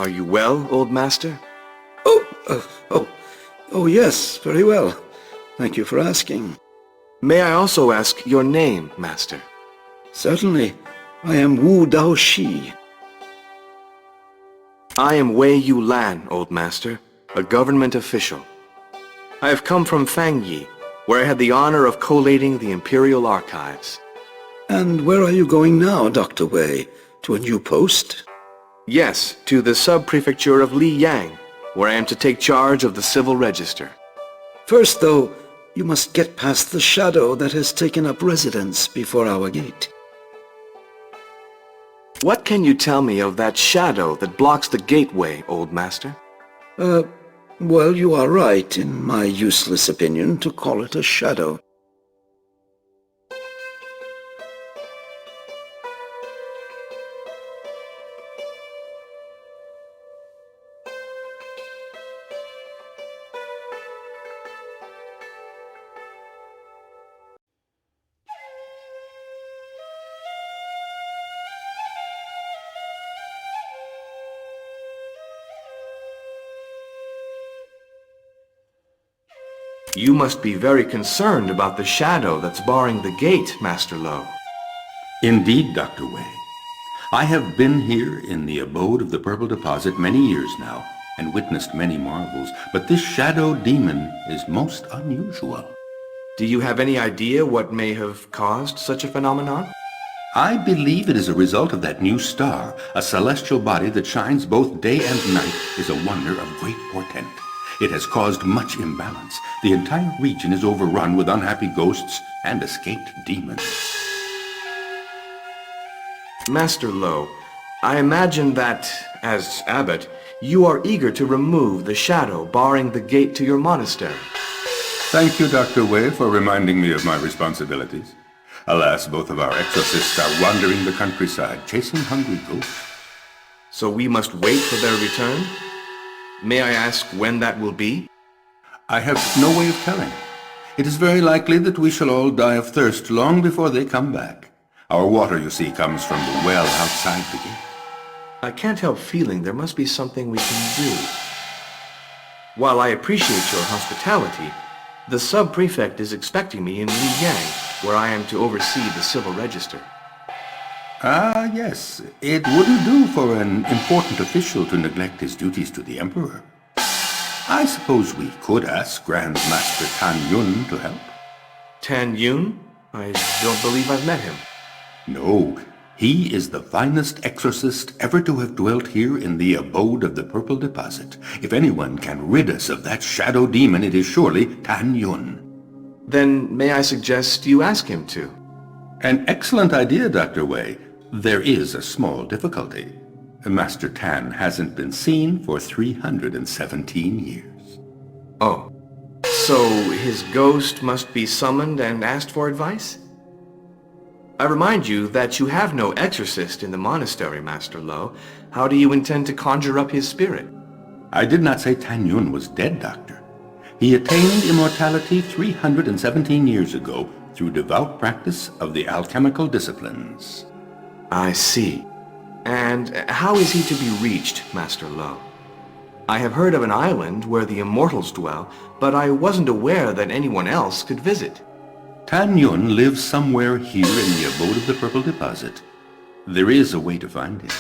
Are you well, old master? Oh, yes, very well. Thank you for asking. May I also ask your name, master? Certainly. I am Wu Dao Shi. I am Wei Yu Lan, old master, a government official. I have come from Fangyi, where I had the honor of collating the Imperial Archives. And where are you going now, Dr. Wei? To a new post? Yes, to the sub-prefecture of Liyang, where I am to take charge of the civil register. First, though, you must get past the shadow that has taken up residence before our gate. What can you tell me of that shadow that blocks the gateway, old master? Well, you are right, in my useless opinion, to call it a shadow. You must be very concerned about the shadow that's barring the gate, Master Lo. Indeed, Dr. Wei. I have been here in the abode of the Purple Deposit many years now, and witnessed many marvels, but this shadow demon is most unusual. Do you have any idea what may have caused such a phenomenon? I believe it is a result of that new star, a celestial body that shines both day and night, is a wonder of great portent. It has caused much imbalance. The entire region is overrun with unhappy ghosts and escaped demons. Master Lo, I imagine that, as abbot, you are eager to remove the shadow barring the gate to your monastery. Thank you, Dr. Wei, for reminding me of my responsibilities. Alas, both of our exorcists are wandering the countryside, chasing hungry ghosts. So we must wait for their return? May I ask when that will be? I have no way of telling. It is very likely that we shall all die of thirst long before they come back. Our water, you see, comes from the well outside the gate. I can't help feeling there must be something we can do. While I appreciate your hospitality, the sub-prefect is expecting me in Liyang, where I am to oversee the civil register. Ah, yes. It wouldn't do for an important official to neglect his duties to the Emperor. I suppose we could ask Grandmaster Tan Yun to help. Tan Yun? I don't believe I've met him. No, he is the finest exorcist ever to have dwelt here in the abode of the Purple Deposit. If anyone can rid us of that shadow demon, it is surely Tan Yun. Then may I suggest you ask him to? An excellent idea, Dr. Wei. There is a small difficulty. Master Tan hasn't been seen for 317 years. Oh, so his ghost must be summoned and asked for advice? I remind you that you have no exorcist in the monastery, Master Lo. How do you intend to conjure up his spirit? I did not say Tan Yun was dead, Doctor. He attained immortality 317 years ago through devout practice of the alchemical disciplines. I see. And how is he to be reached, Master Lo? I have heard of an island where the immortals dwell, but I wasn't aware that anyone else could visit. Tan Yun lives somewhere here in the abode of the Purple Deposit. There is a way to find him.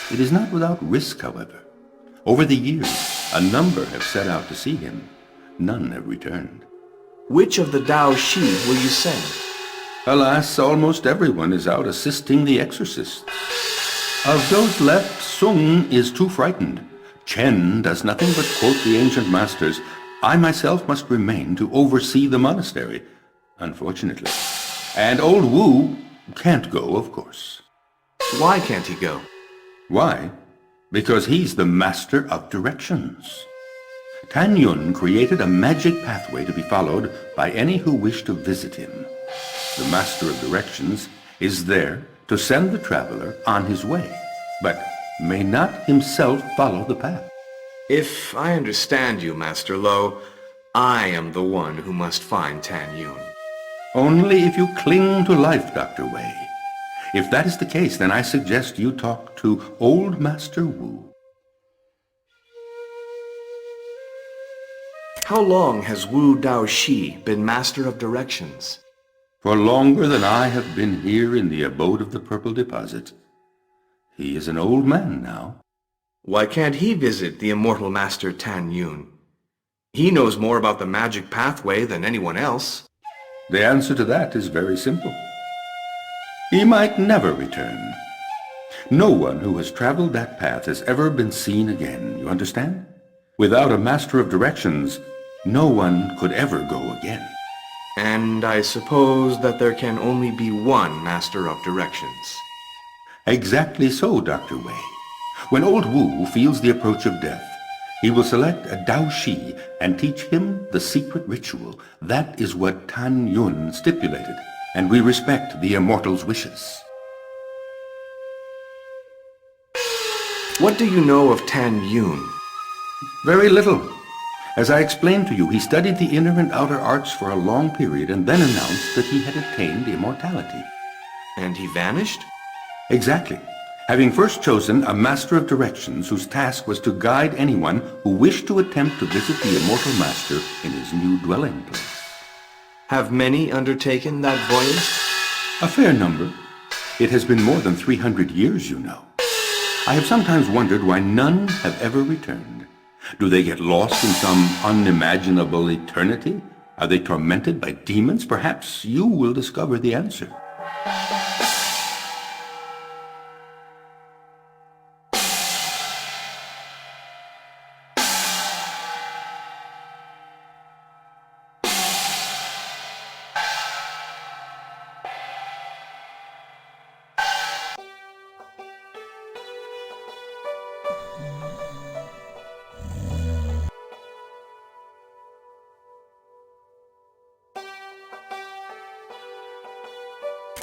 It is not without risk, however. Over the years, a number have set out to see him. None have returned. Which of the Dao Shi will you send? Alas, almost everyone is out assisting the exorcists. Of those left, Sung is too frightened. Chen does nothing but quote the ancient masters. I myself must remain to oversee the monastery, unfortunately. And old Wu can't go, of course. Why can't he go? Why? Because he's the master of directions. Tan Yun created a magic pathway to be followed by any who wish to visit him. The master of directions is there to send the traveler on his way, but may not himself follow the path. If I understand you, Master Lo, I am the one who must find Tan Yun. Only if you cling to life, Dr. Wei. If that is the case, then I suggest you talk to old Master Wu. How long has Wu Daoshi been Master of Directions? For longer than I have been here in the abode of the Purple Deposit. He is an old man now. Why can't he visit the immortal Master Tan Yun? He knows more about the magic pathway than anyone else. The answer to that is very simple. He might never return. No one who has traveled that path has ever been seen again, you understand? Without a Master of Directions, no one could ever go again. And I suppose that there can only be one Master of Directions. Exactly so, Dr. Wei. When old Wu feels the approach of death, he will select a Daoshi and teach him the secret ritual. That is what Tan Yun stipulated, and we respect the immortal's wishes. What do you know of Tan Yun? Very little. As I explained to you, he studied the inner and outer arts for a long period and then announced that he had attained immortality. And he vanished? Exactly. Having first chosen a Master of Directions whose task was to guide anyone who wished to attempt to visit the immortal Master in his new dwelling place. Have many undertaken that voyage? A fair number. It has been more than 300 years, you know. I have sometimes wondered why none have ever returned. Do they get lost in some unimaginable eternity? Are they tormented by demons? Perhaps you will discover the answer.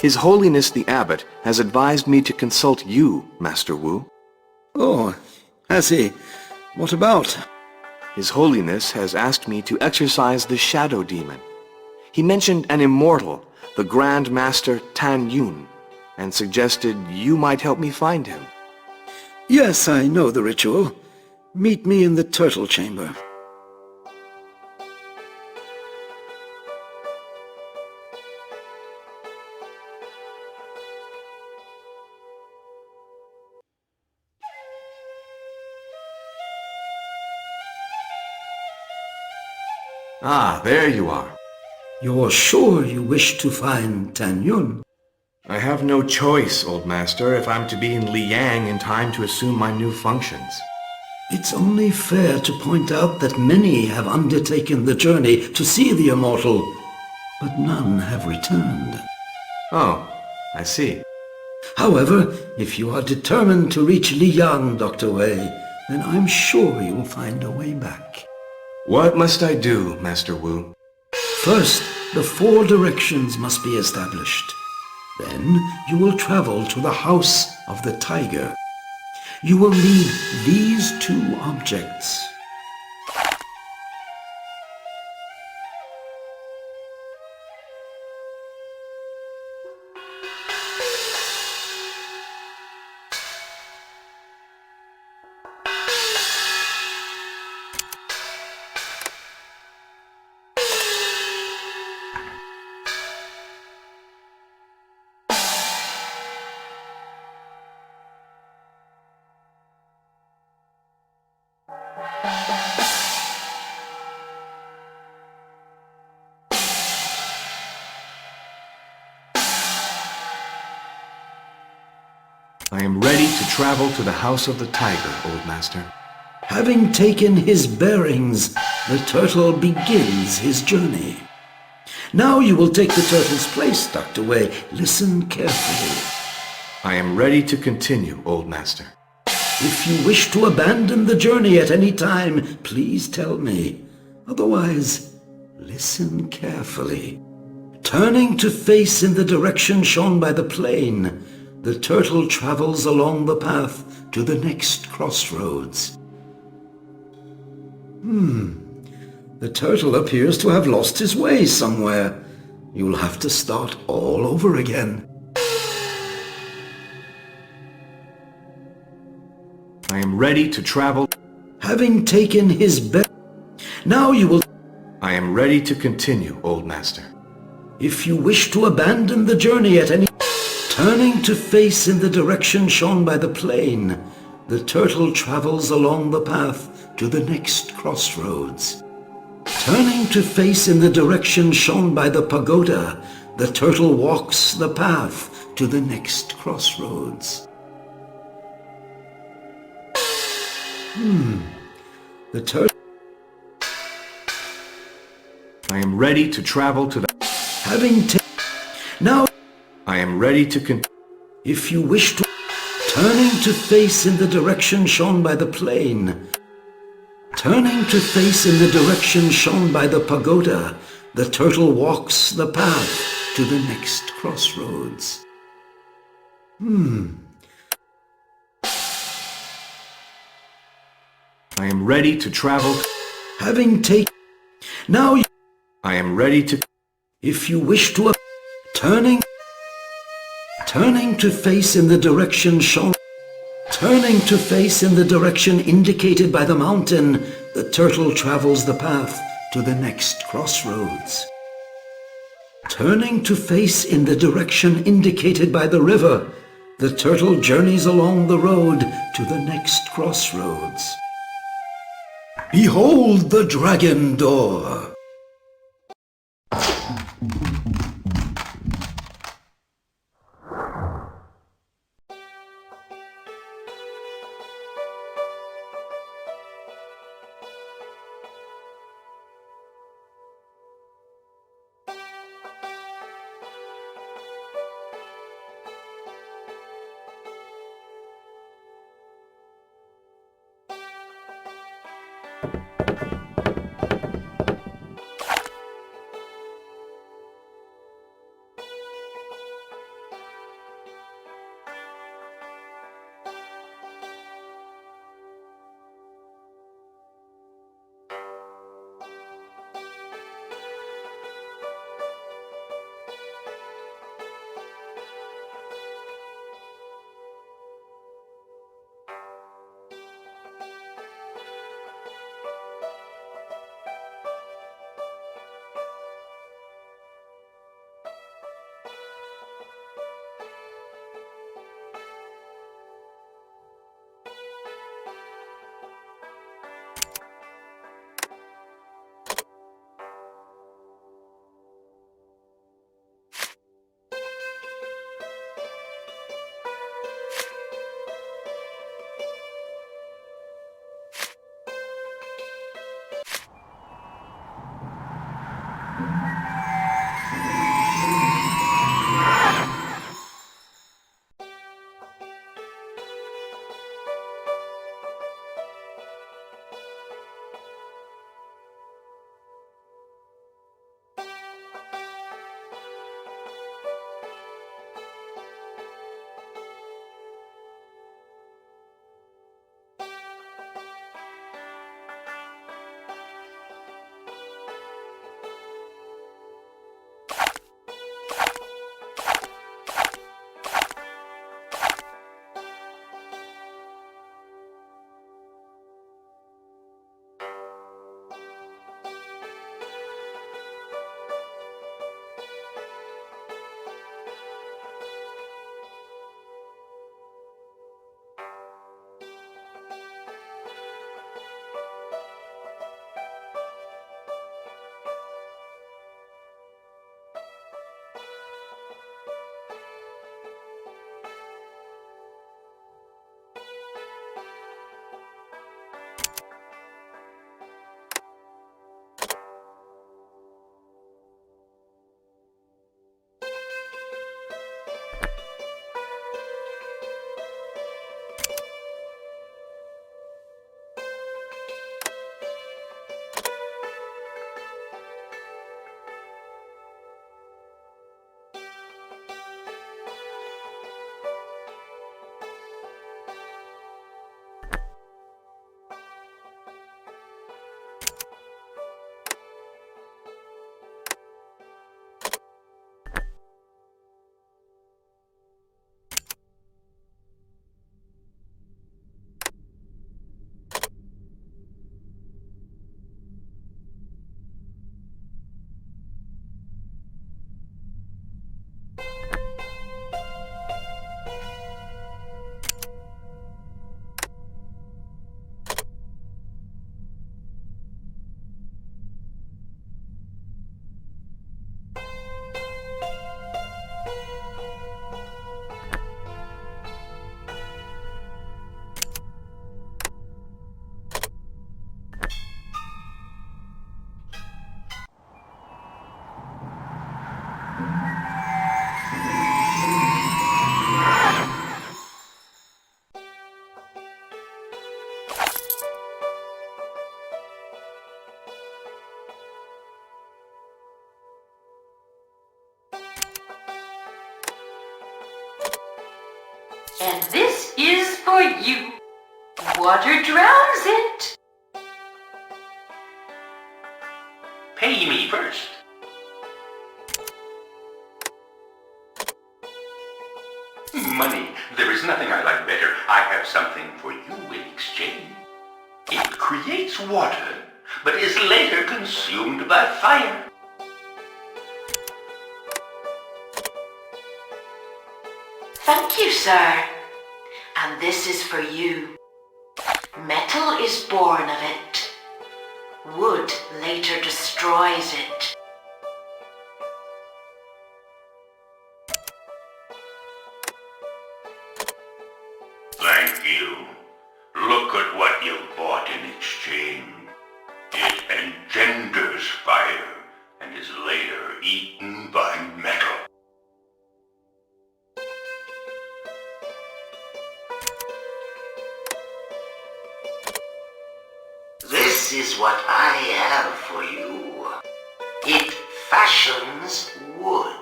His Holiness the Abbot has advised me to consult you, Master Wu. Oh, has he? What about? His Holiness has asked me to exorcise the Shadow Demon. He mentioned an immortal, the grandmaster Tan Yun, and suggested you might help me find him. Yes, I know the ritual. Meet me in the turtle chamber. Ah, there you are. You're sure you wish to find Tan Yun? I have no choice, old master, if I'm to be in Liang in time to assume my new functions. It's only fair to point out that many have undertaken the journey to see the immortal, but none have returned. Oh, I see. However, if you are determined to reach Liang, Dr. Wei, then I'm sure you'll find a way back. What must I do, Master Wu? First, the 4 directions must be established. Then you will travel to the House of the Tiger. You will need these 2 objects. I am ready to travel to the House of the Tiger, old master. Having taken his bearings, the turtle begins his journey. Now you will take the turtle's place, Dr. Wei. Listen carefully. I am ready to continue, old master. If you wish to abandon the journey at any time, please tell me. Otherwise, listen carefully. Turning to face in the direction shown by the plane, the turtle travels along the path to the next crossroads. The turtle appears to have lost his way somewhere. You'll have to start all over again. I am ready to travel. Having taken his now you will I am ready to continue, old master. If you wish to abandon the journey at any... Turning to face in the direction shown by the plain, the turtle travels along the path to the next crossroads. Turning to face in the direction shown by the pagoda, the turtle walks the path to the next crossroads. The turtle... I am ready to travel to the... Having now... I am ready to If you wish to... Turning to face in the direction shown by the plain. Turning to face in the direction shown by the pagoda, the turtle walks the path to the next crossroads. I am ready to travel... Having taken... Now... I am ready to... If you wish to... Turning to face in the direction shown... Turning to face in the direction indicated by the mountain, the turtle travels the path to the next crossroads. Turning to face in the direction indicated by the river, the turtle journeys along the road to the next crossroads. Behold the dragon door! And this is for you. Water drowns it. Pay me first. Money. There is nothing I like better. I have something for you in exchange. It creates water, but is later consumed by fire. Thank you, sir. And this is for you. Metal is born of it. Wood later destroys it. Thank you. Look at what you've bought in exchange. It engenders fire and is later eaten by metal. This is what I have for you. It fashions wood.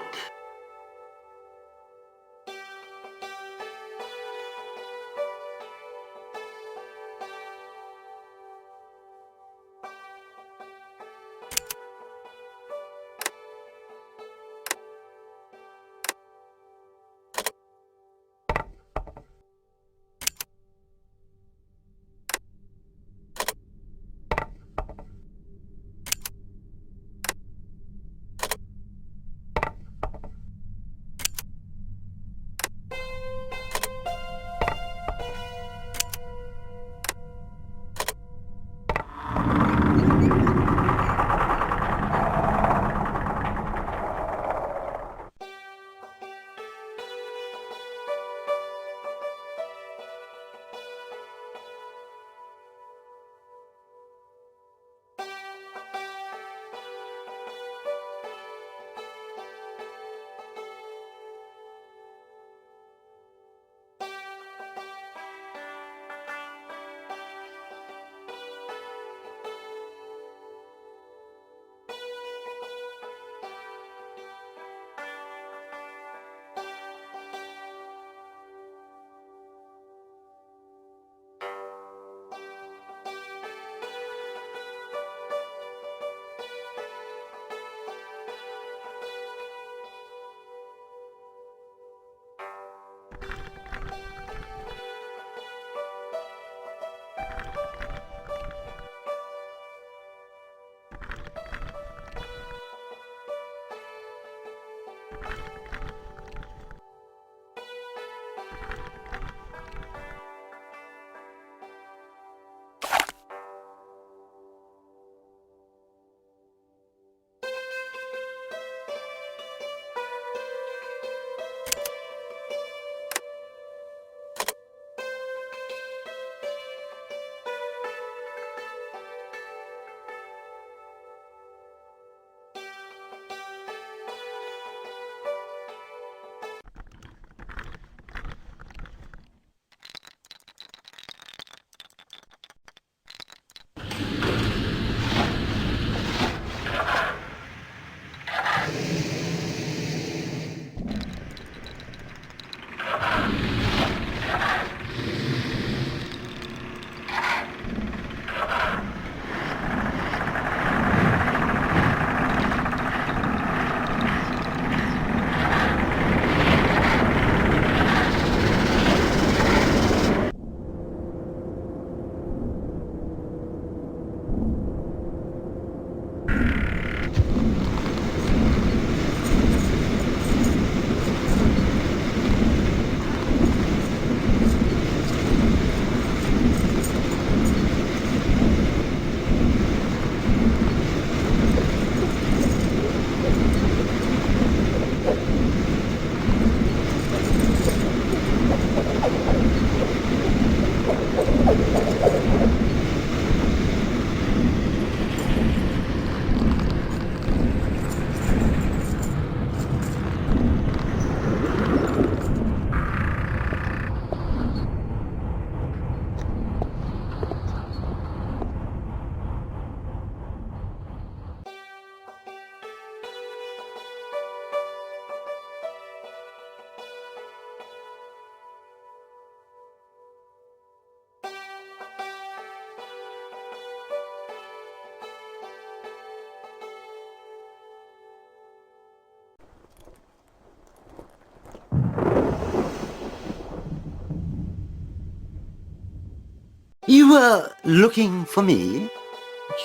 You were looking for me?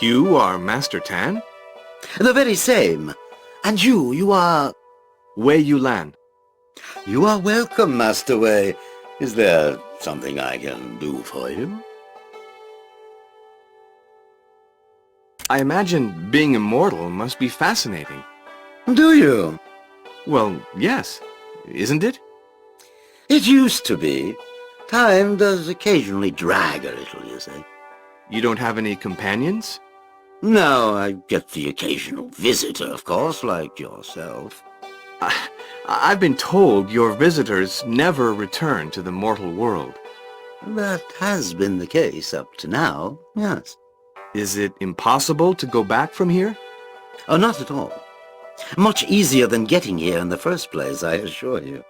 You are Master Tan? The very same. And you are... Wei Yulan. You are welcome, Master Wei. Is there something I can do for you? I imagine being immortal must be fascinating. Do you? Well, yes. Isn't it? It used to be. Time does occasionally drag a little, you see. You don't have any companions? No, I get the occasional visitor, of course, like yourself. I've been told your visitors never return to the mortal world. That has been the case up to now, yes. Is it impossible to go back from here? Oh, not at all. Much easier than getting here in the first place, I assure you.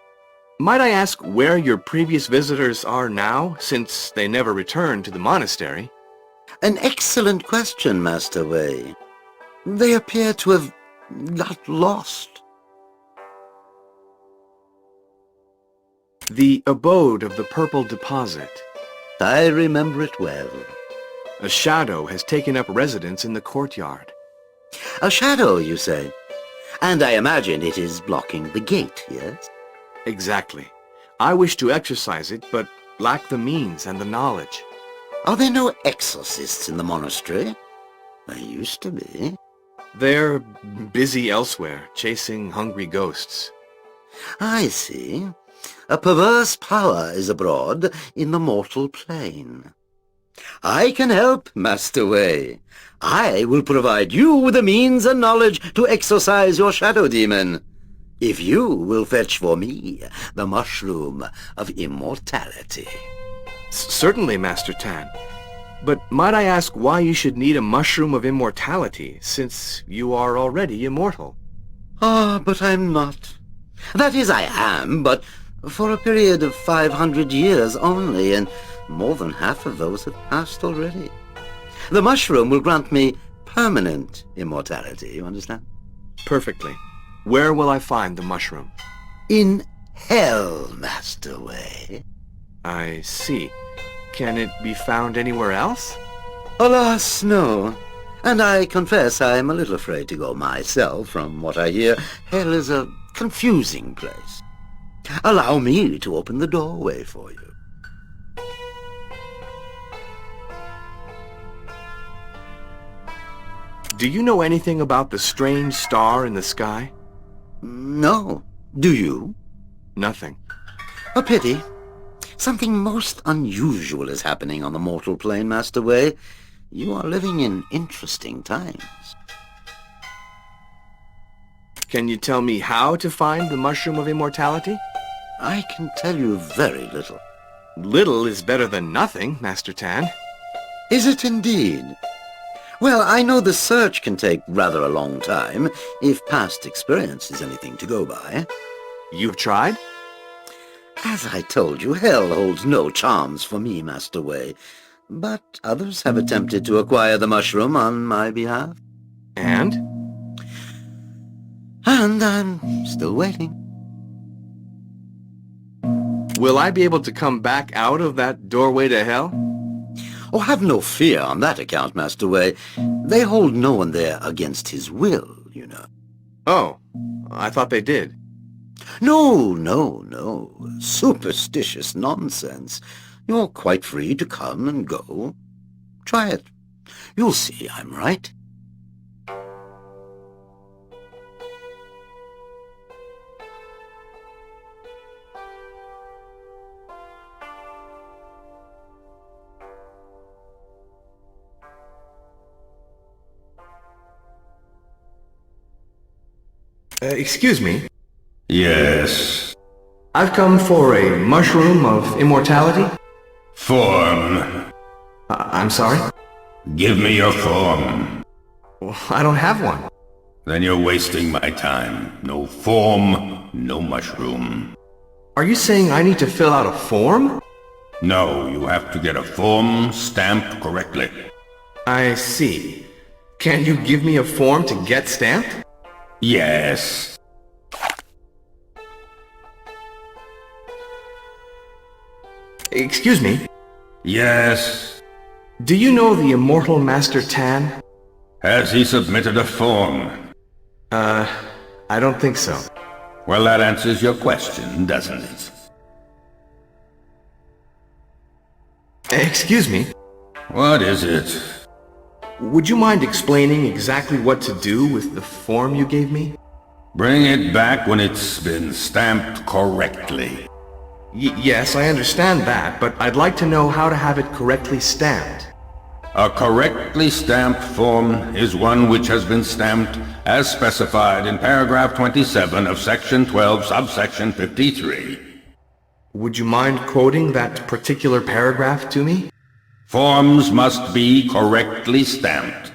Might I ask where your previous visitors are now, since they never returned to the monastery? An excellent question, Master Wei. They appear to have got lost. The abode of the purple deposit. I remember it well. A shadow has taken up residence in the courtyard. A shadow, you say? And I imagine it is blocking the gate, yes? Exactly. I wish to exorcise it, but lack the means and the knowledge. Are there no exorcists in the monastery? There used to be. They're busy elsewhere, chasing hungry ghosts. I see. A perverse power is abroad in the mortal plane. I can help, Master Wei. I will provide you with the means and knowledge to exorcise your shadow demon, if you will fetch for me the mushroom of immortality. Certainly, Master Tan. But might I ask why you should need a mushroom of immortality, since you are already immortal? Ah, but I'm not. That is, I am, but for a period of 500 years only, and more than half of those have passed already. The mushroom will grant me permanent immortality, you understand? Perfectly. Where will I find the mushroom? In hell, Master Wei. I see. Can it be found anywhere else? Alas, no. And I confess I am a little afraid to go myself. From what I hear, hell is a confusing place. Allow me to open the doorway for you. Do you know anything about the strange star in the sky? No. Do you? Nothing. A pity. Something most unusual is happening on the mortal plane, Master Wei. You are living in interesting times. Can you tell me how to find the mushroom of immortality? I can tell you very little. Little is better than nothing, Master Tan. Is it indeed? Well, I know the search can take rather a long time, if past experience is anything to go by. You've tried? As I told you, hell holds no charms for me, Master Wei. But others have attempted to acquire the mushroom on my behalf. And? And I'm still waiting. Will I be able to come back out of that doorway to hell? Oh, have no fear on that account, Master Wei. They hold no one there against his will, you know. Oh, I thought they did. No. Superstitious nonsense. You're quite free to come and go. Try it. You'll see I'm right. Excuse me. Yes. I've come for a mushroom of immortality. Form. I'm sorry? Give me your form. Well, I don't have one. Then you're wasting my time. No form, no mushroom. Are you saying I need to fill out a form? No, you have to get a form stamped correctly. I see. Can you give me a form to get stamped? Yes. Excuse me. Yes. Do you know the immortal Master Tan? Has he submitted a form? I don't think so. Well, that answers your question, doesn't it? Excuse me. What is it? Would you mind explaining exactly what to do with the form you gave me? Bring it back when it's been stamped correctly. Yes, I understand that, but I'd like to know how to have it correctly stamped. A correctly stamped form is one which has been stamped as specified in paragraph 27 of section 12, subsection 53. Would you mind quoting that particular paragraph to me? Forms must be correctly stamped.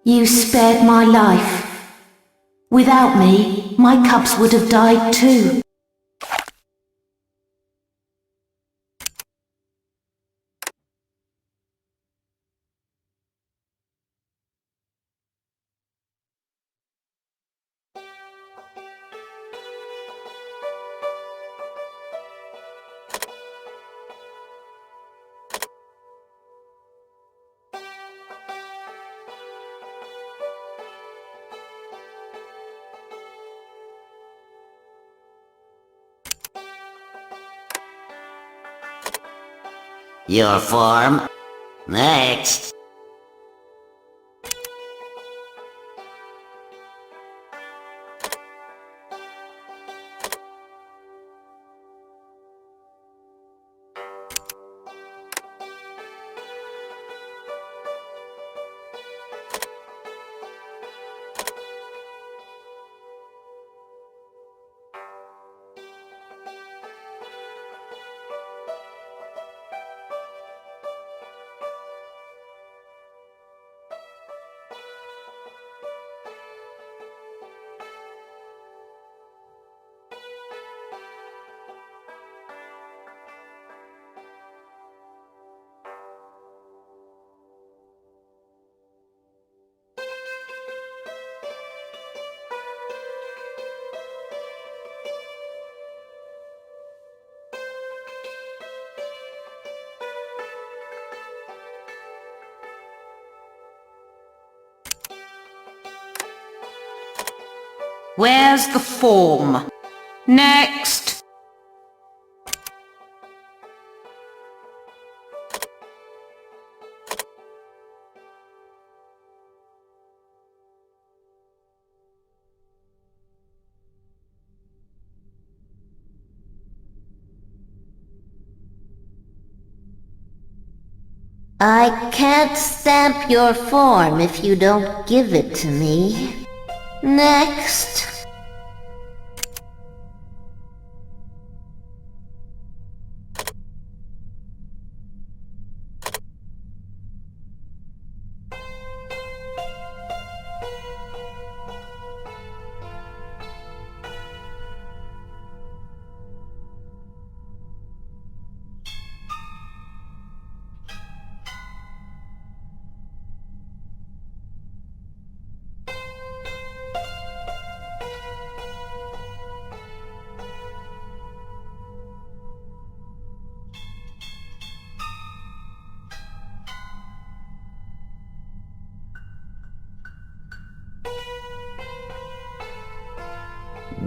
You spared my life. Without me, my cubs would have died too. Your form. Next. Where's the form? Next! I can't stamp your form if you don't give it to me. Next.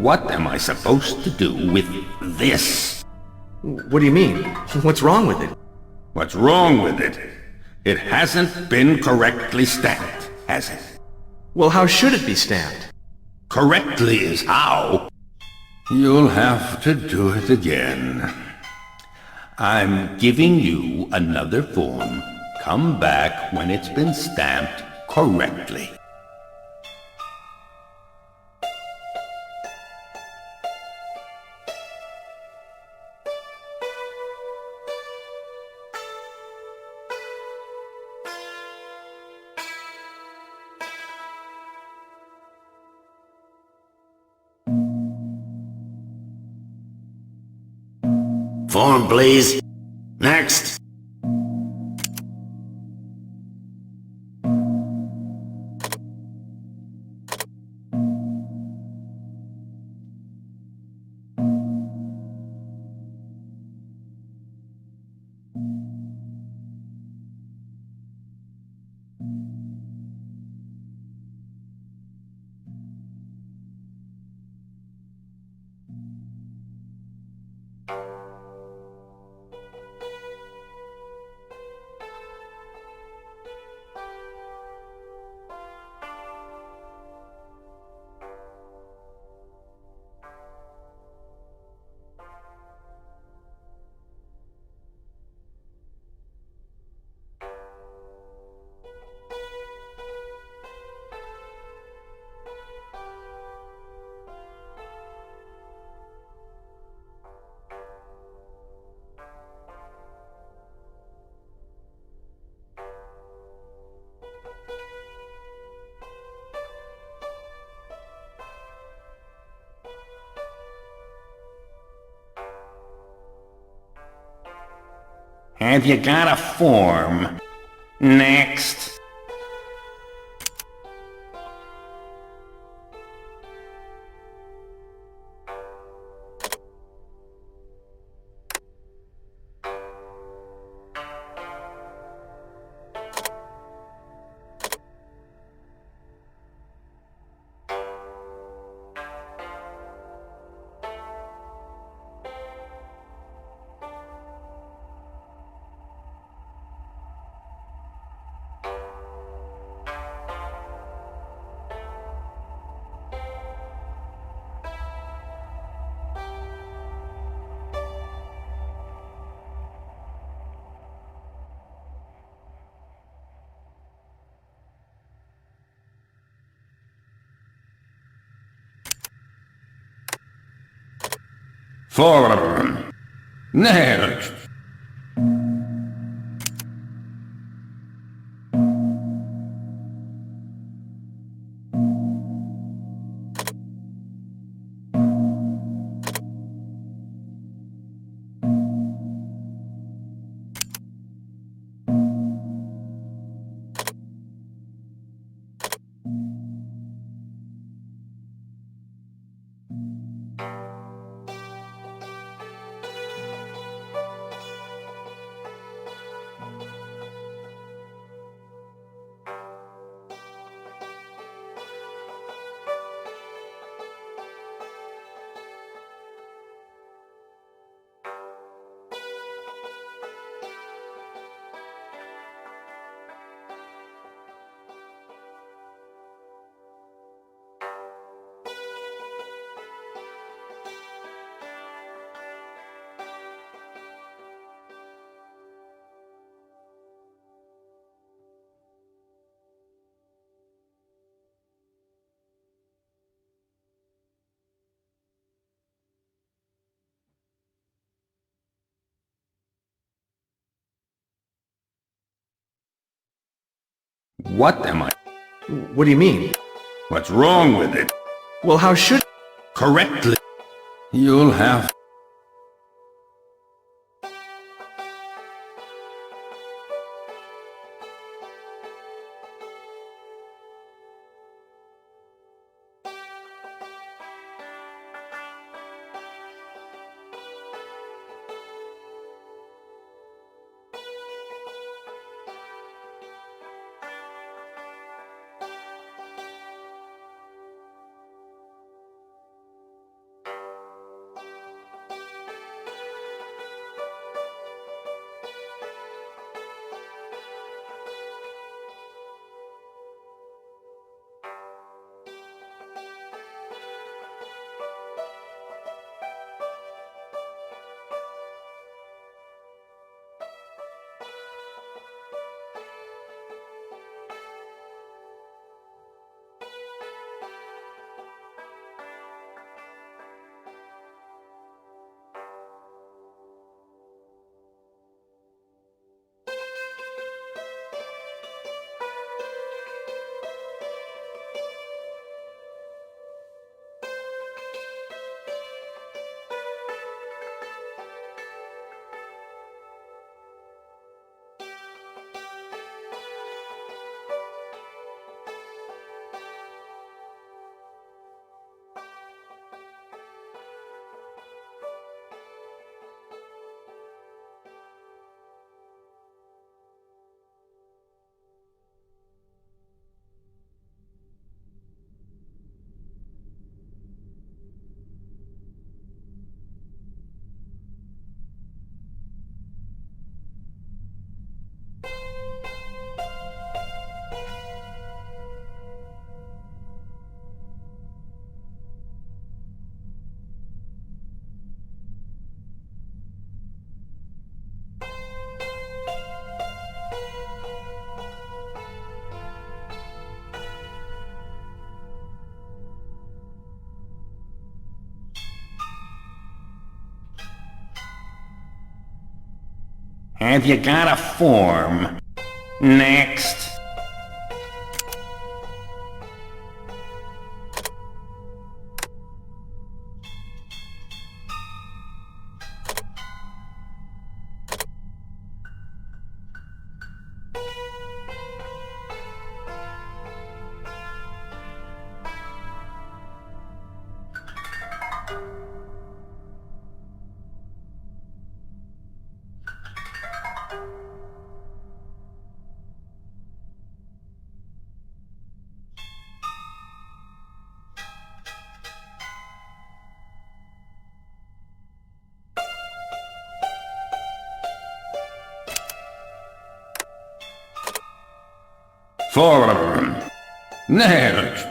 What am I supposed to do with this? What do you mean? What's wrong with it? What's wrong with it? It hasn't been correctly stamped, has it? Well, how should it be stamped? Correctly is how. You'll have to do it again. I'm giving you another form. Come back when it's been stamped correctly. Form, please. Next. Have you got a form? Next. Form. Next. What am I? What do you mean? What's wrong with it? Well, how should... Correctly. You'll have... Have you got a form? Next. Form. Next.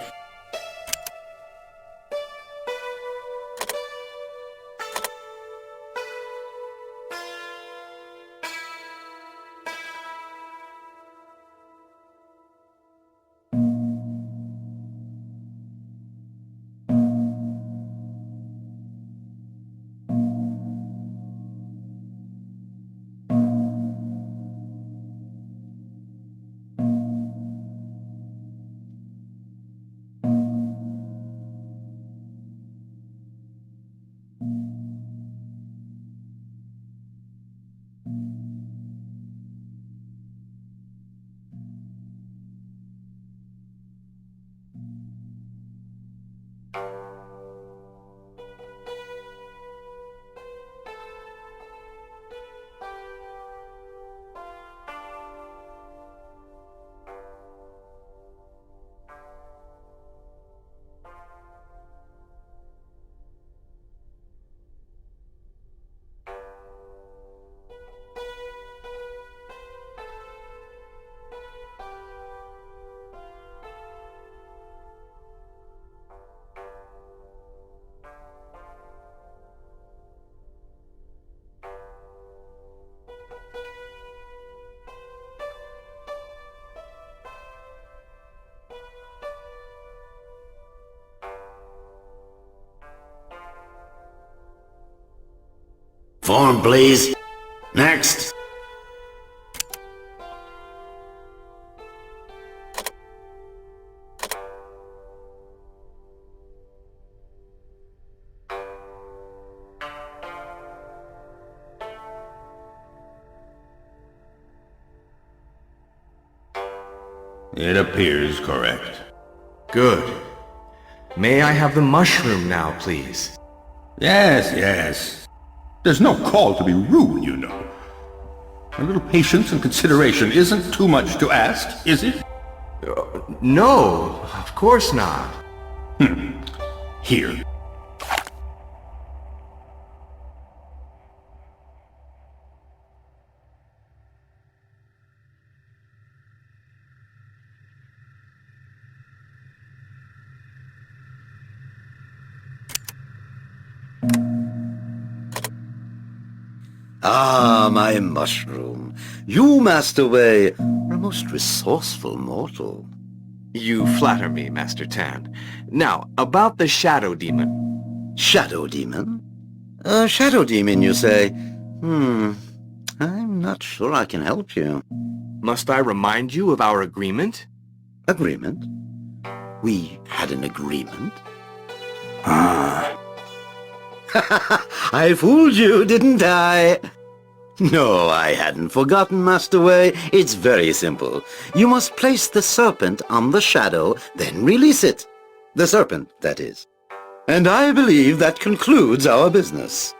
Form, please. Next. It appears correct. Good. May I have the mushroom now, please? Yes, yes. There's no call to be rude, you know. A little patience and consideration isn't too much to ask, is it? No, of course not. Here. Ah, my mushroom. You, Master Wei, are a most resourceful mortal. You flatter me, Master Tan. Now, about the Shadow Demon. Shadow Demon? A Shadow Demon, you say? I'm not sure I can help you. Must I remind you of our agreement? Agreement? We had an agreement? I fooled you, didn't I? No, I hadn't forgotten, Master Wei. It's very simple. You must place the serpent on the shadow, then release it. The serpent, that is. And I believe that concludes our business.